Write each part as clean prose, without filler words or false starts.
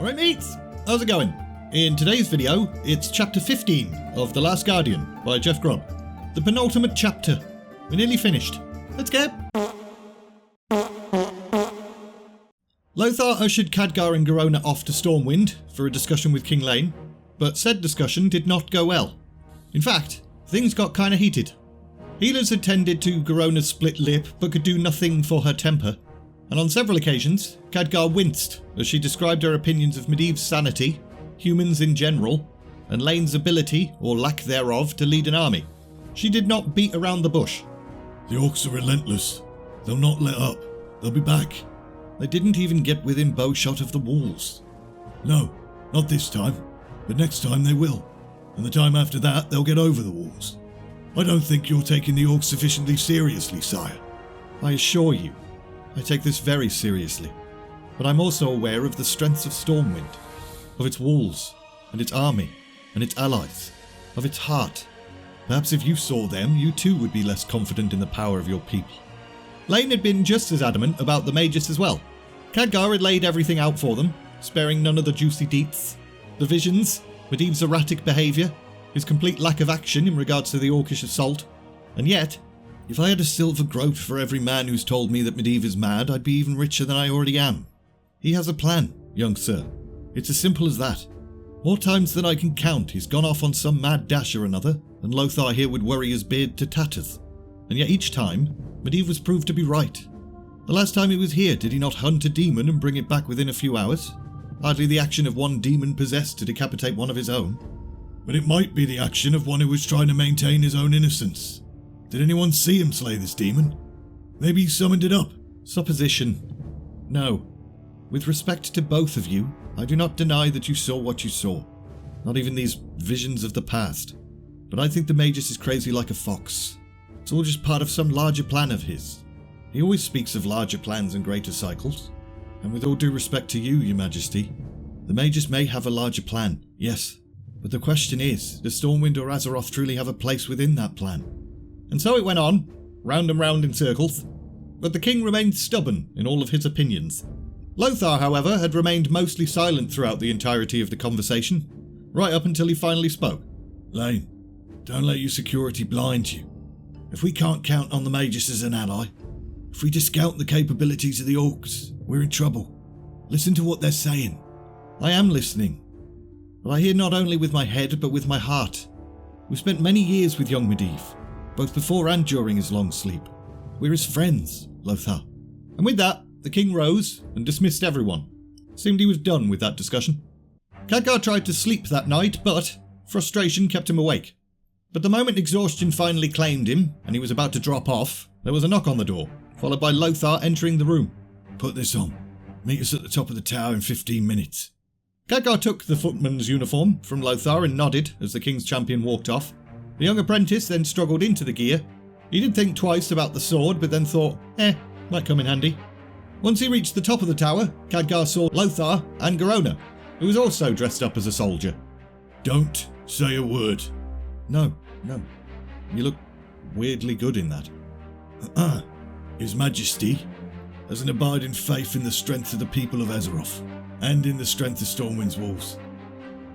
Alright mates, how's it going? In today's video, it's chapter 15 of The Last Guardian by Jeff Grubb. The penultimate chapter. We're nearly finished. Let's go! Lothar ushered Khadgar and Garona off to Stormwind for a discussion with King Llane, but said discussion did not go well. In fact, things got kinda heated. Healers had tended to Garona's split lip but could do nothing for her temper, and on several occasions, Khadgar winced as she described her opinions of Medivh's sanity, humans in general, and Llane's ability, or lack thereof, to lead an army. She did not beat around the bush. The orcs are relentless. They'll not let up. They'll be back. They didn't even get within bowshot of the walls. No, not this time, but next time they will, and the time after that they'll get over the walls. I don't think you're taking the orcs sufficiently seriously, sire. I assure you, I take this very seriously, but I'm also aware of the strengths of Stormwind, of its walls, and its army, and its allies, of its heart. Perhaps if you saw them, you too would be less confident in the power of your people. Llane had been just as adamant about the mages as well. Khadgar had laid everything out for them, sparing none of the juicy deets, the visions, Medivh's erratic behaviour, his complete lack of action in regards to the orcish assault, and yet, if I had a silver groat for every man who's told me that Medivh is mad, I'd be even richer than I already am. He has a plan, young sir. It's as simple as that. More times than I can count, he's gone off on some mad dash or another, and Lothar here would worry his beard to tatters. And yet each time, Medivh was proved to be right. The last time he was here, did he not hunt a demon and bring it back within a few hours? Hardly the action of one demon possessed to decapitate one of his own. But it might be the action of one who was trying to maintain his own innocence. Did anyone see him slay this demon? Maybe he summoned it up. Supposition. No. With respect to both of you, I do not deny that you saw what you saw. Not even these visions of the past. But I think the Magus is crazy like a fox. It's all just part of some larger plan of his. He always speaks of larger plans and greater cycles. And with all due respect to you, Your Majesty, the Magus may have a larger plan, yes. But the question is, does Stormwind or Azeroth truly have a place within that plan? And so it went on, round and round in circles. But the king remained stubborn in all of his opinions. Lothar, however, had remained mostly silent throughout the entirety of the conversation, right up until he finally spoke. Llane, don't let your security blind you. If we can't count on the Magus as an ally, if we discount the capabilities of the orcs, we're in trouble. Listen to what they're saying. I am listening, but I hear not only with my head but with my heart. We spent many years with young Medivh, both before and during his long sleep. We're his friends, Lothar. And with that, the king rose and dismissed everyone. Seemed he was done with that discussion. Khadgar tried to sleep that night, but frustration kept him awake. But the moment exhaustion finally claimed him, and he was about to drop off, there was a knock on the door, followed by Lothar entering the room. Put this on. Meet us at the top of the tower in 15 minutes. Khadgar took the footman's uniform from Lothar and nodded as the king's champion walked off. The young apprentice then struggled into the gear. He did think twice about the sword, but then thought, might come in handy. Once he reached the top of the tower, Khadgar saw Lothar and Garona, who was also dressed up as a soldier. Don't say a word. No. You look weirdly good in that. His Majesty has an abiding faith in the strength of the people of Azeroth, and in the strength of Stormwind's walls.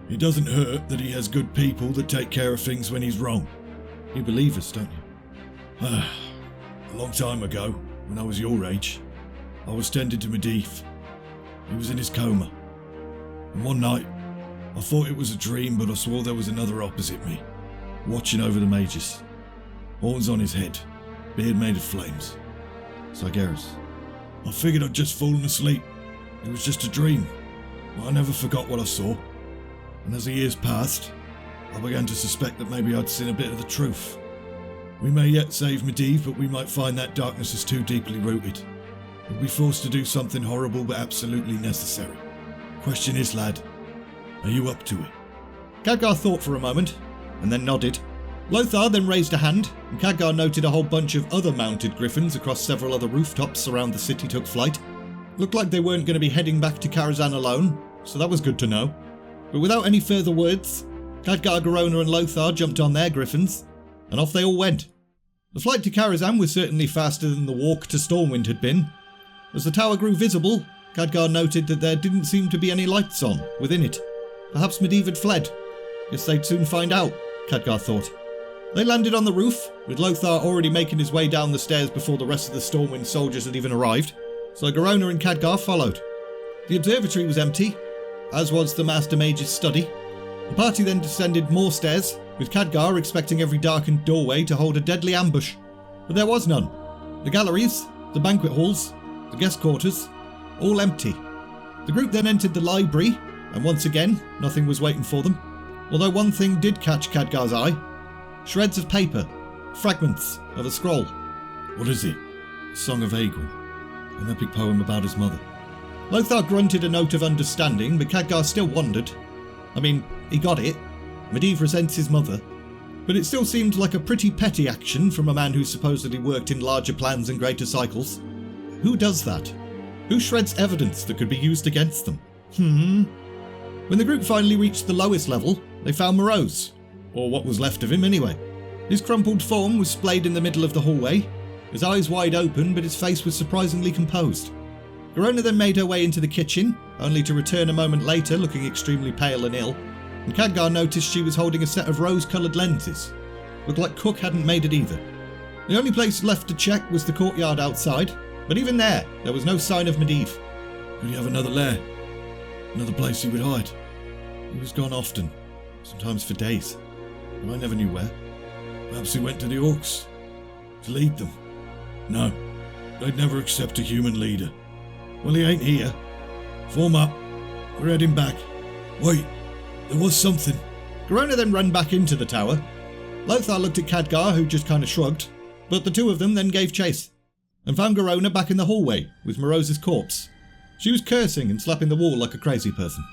It doesn't hurt that he has good people that take care of things when he's wrong. You believe us, don't you? A long time ago, when I was your age, I was tending to Medivh. He was in his coma. And one night, I thought it was a dream, but I swore there was another opposite me, watching over the mages. Horns on his head, beard made of flames. Sargeras. I figured I'd just fallen asleep. It was just a dream, but I never forgot what I saw. And as the years passed, I began to suspect that maybe I'd seen a bit of the truth. We may yet save Medivh, but we might find that darkness is too deeply rooted. We'll be forced to do something horrible but absolutely necessary. Question is, lad, are you up to it? Khadgar thought for a moment, and then nodded. Lothar then raised a hand, and Khadgar noted a whole bunch of other mounted griffins across several other rooftops around the city took flight. Looked like they weren't going to be heading back to Karazhan alone, so that was good to know. But without any further words, Khadgar, Garona and Lothar jumped on their griffins, and off they all went. The flight to Karazhan was certainly faster than the walk to Stormwind had been. As the tower grew visible, Khadgar noted that there didn't seem to be any lights on within it. Perhaps Medivh had fled. Guess they'd soon find out, Khadgar thought. They landed on the roof, with Lothar already making his way down the stairs before the rest of the Stormwind soldiers had even arrived, so Garona and Khadgar followed. The observatory was empty, as was the Master Mage's study. The party then descended more stairs, with Khadgar expecting every darkened doorway to hold a deadly ambush. But there was none. The galleries, the banquet halls, the guest quarters, all empty. The group then entered the library, and once again, nothing was waiting for them. Although one thing did catch Khadgar's eye. Shreds of paper, fragments of a scroll. What is it? A Song of Aegwin. An epic poem about his mother. Lothar grunted a note of understanding, but Khadgar still wondered. I mean, he got it. Medivh resents his mother. But it still seemed like a pretty petty action from a man who supposedly worked in larger plans and greater cycles. Who does that? Who shreds evidence that could be used against them? When the group finally reached the lowest level, they found Morose. Or what was left of him anyway. His crumpled form was splayed in the middle of the hallway, his eyes wide open, but his face was surprisingly composed. Garona then made her way into the kitchen, only to return a moment later looking extremely pale and ill, and Khadgar noticed she was holding a set of rose-coloured lenses. Looked like Cook hadn't made it either. The only place left to check was the courtyard outside, but even there was no sign of Medivh. Could he have another lair? Another place he would hide? He was gone often, sometimes for days, but I never knew where. Perhaps he went to the Orcs to lead them. No, they'd never accept a human leader. Well, he ain't here. Form up. We're heading back. Wait, there was something. Garona then ran back into the tower. Lothar looked at Khadgar, who just kind of shrugged, but the two of them then gave chase, and found Garona back in the hallway with Morose's corpse. She was cursing and slapping the wall like a crazy person.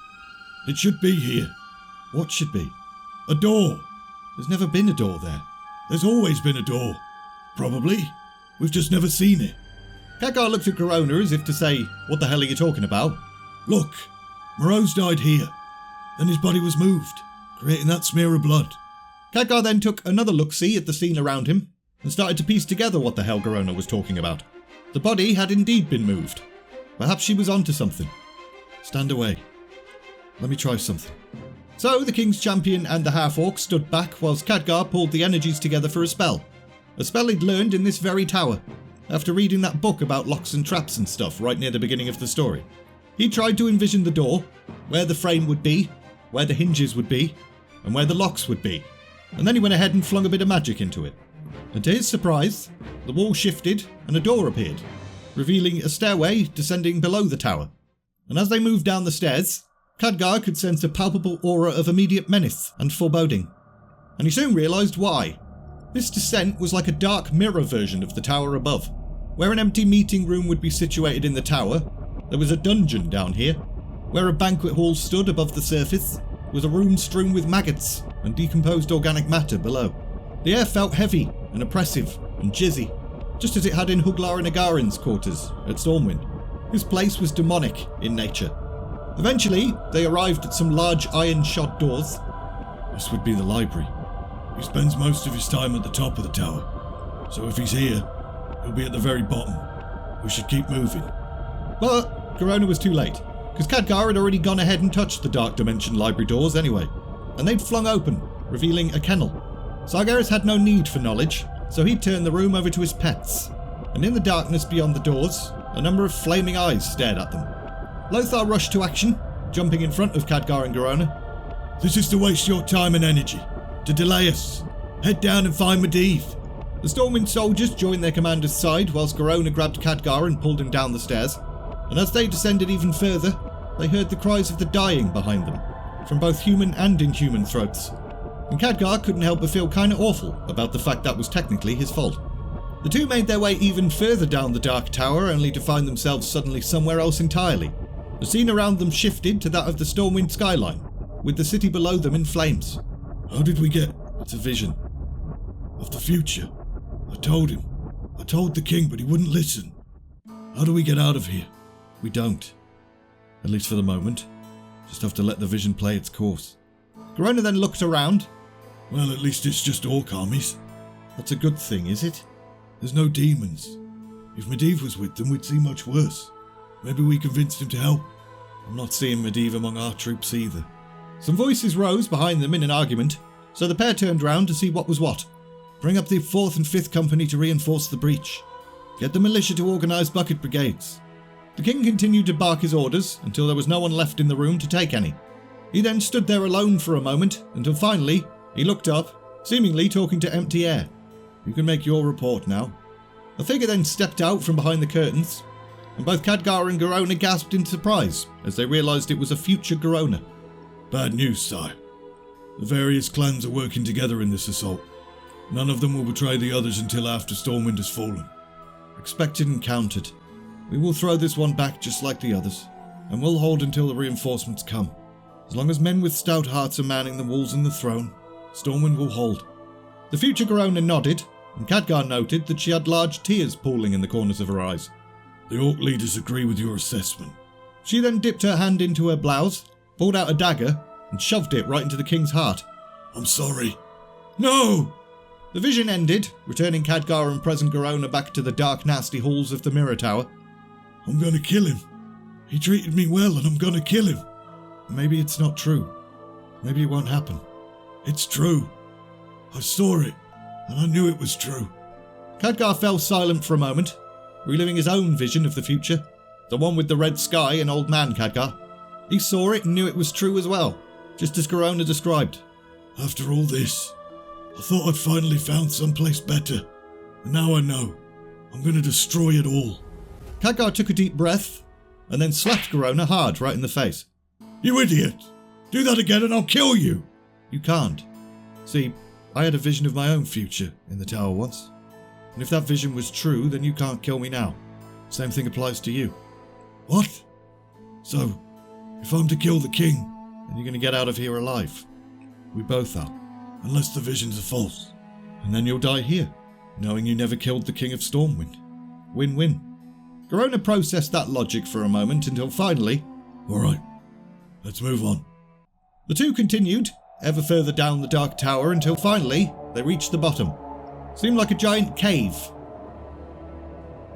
It should be here. What should be? A door. There's never been a door there. There's always been a door. Probably. We've just never seen it. Khadgar looked at Garona as if to say, what the hell are you talking about? Look, Morose died here. Then his body was moved, creating that smear of blood. Khadgar then took another look-see at the scene around him and started to piece together what the hell Garona was talking about. The body had indeed been moved. Perhaps she was onto something. Stand away. Let me try something. So the King's Champion and the half-orc stood back whilst Khadgar pulled the energies together for a spell. A spell he'd learned in this very tower, after reading that book about locks and traps and stuff right near the beginning of the story. He tried to envision the door, where the frame would be, where the hinges would be, and where the locks would be, and then he went ahead and flung a bit of magic into it. And to his surprise, the wall shifted and a door appeared, revealing a stairway descending below the tower. And as they moved down the stairs, Khadgar could sense a palpable aura of immediate menace and foreboding. And he soon realised why. This descent was like a dark mirror version of the tower above. Where an empty meeting room would be situated in the tower, there was a dungeon down here. Where a banquet hall stood above the surface, was a room strewn with maggots and decomposed organic matter below. The air felt heavy and oppressive and jizzy, just as it had in Huglar and Agarin's quarters at Stormwind. This place was demonic in nature. Eventually, they arrived at some large iron-shod doors. This would be the library. He spends most of his time at the top of the tower, so if he's here, he'll be at the very bottom. We should keep moving. But Garona was too late, because Khadgar had already gone ahead and touched the Dark Dimension library doors anyway, and they'd flung open, revealing a kennel. Sargeras had no need for knowledge, so he'd turned the room over to his pets, and in the darkness beyond the doors, a number of flaming eyes stared at them. Lothar rushed to action, jumping in front of Khadgar and Garona. This is to waste your time and energy, to delay us. Head down and find Medivh. The Stormwind soldiers joined their commander's side whilst Garona grabbed Khadgar and pulled him down the stairs, and as they descended even further, they heard the cries of the dying behind them, from both human and inhuman throats. And Khadgar couldn't help but feel kinda awful about the fact that was technically his fault. The two made their way even further down the dark tower, only to find themselves suddenly somewhere else entirely. The scene around them shifted to that of the Stormwind skyline, with the city below them in flames. How did we get? It's a vision of the future. I told him. I told the king, but he wouldn't listen. How do we get out of here? We don't. At least for the moment. Just have to let the vision play its course. Garona then looked around. Well, at least it's just orc armies. That's a good thing, is it? There's no demons. If Medivh was with them, we'd see much worse. Maybe we convinced him to help. I'm not seeing Medivh among our troops either. Some voices rose behind them in an argument, so the pair turned round to see what was what. Bring up the 4th and 5th Company to reinforce the breach. Get the militia to organise bucket brigades. The king continued to bark his orders until there was no one left in the room to take any. He then stood there alone for a moment until finally he looked up, seemingly talking to empty air. You can make your report now. A figure then stepped out from behind the curtains, and both Khadgar and Garona gasped in surprise as they realised it was a future Garona. Bad news, sire. The various clans are working together in this assault. None of them will betray the others until after Stormwind has fallen. Expected and counted. We will throw this one back just like the others, and we'll hold until the reinforcements come. As long as men with stout hearts are manning the walls and the throne, Stormwind will hold. The future Garona nodded, and Khadgar noted that she had large tears pooling in the corners of her eyes. The Orc leaders agree with your assessment. She then dipped her hand into her blouse, pulled out a dagger, and shoved it right into the king's heart. I'm sorry. No! The vision ended, returning Khadgar and present Garona back to the dark, nasty halls of the Mirror Tower. I'm gonna kill him. He treated me well and I'm gonna kill him. Maybe it's not true. Maybe it won't happen. It's true. I saw it, and I knew it was true. Khadgar fell silent for a moment, reliving his own vision of the future, the one with the red sky and old man Khadgar. He saw it and knew it was true as well, just as Garona described. After all this, I thought I'd finally found someplace better, and now I know. I'm going to destroy it all. Khadgar took a deep breath, and then slapped Garona hard right in the face. You idiot! Do that again and I'll kill you! You can't. See, I had a vision of my own future in the tower once, and if that vision was true, then you can't kill me now. Same thing applies to you. What? So, if I'm to kill the king, then you're going to get out of here alive. We both are. Unless the visions are false. And then you'll die here, knowing you never killed the King of Stormwind. Win-win. Garona processed that logic for a moment until finally... Alright, let's move on. The two continued, ever further down the dark tower until finally they reached the bottom. Seemed like a giant cave.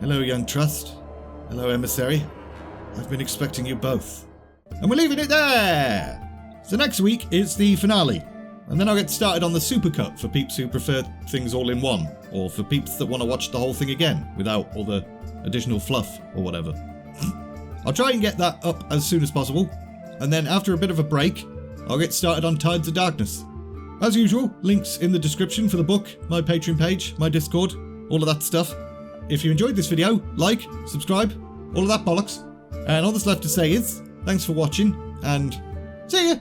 Hello, young trust. Hello, emissary. I've been expecting you both. And we're leaving it there! So next week is the finale. And then I'll get started on the supercut for peeps who prefer things all in one, or for peeps that want to watch the whole thing again without all the additional fluff or whatever. I'll try and get that up as soon as possible, and then after a bit of a break, I'll get started on Tides of Darkness. As usual, links in the description for the book, my Patreon page, my Discord, all of that stuff. If you enjoyed this video, like, subscribe, all of that bollocks. And all that's left to say is, thanks for watching, and see ya!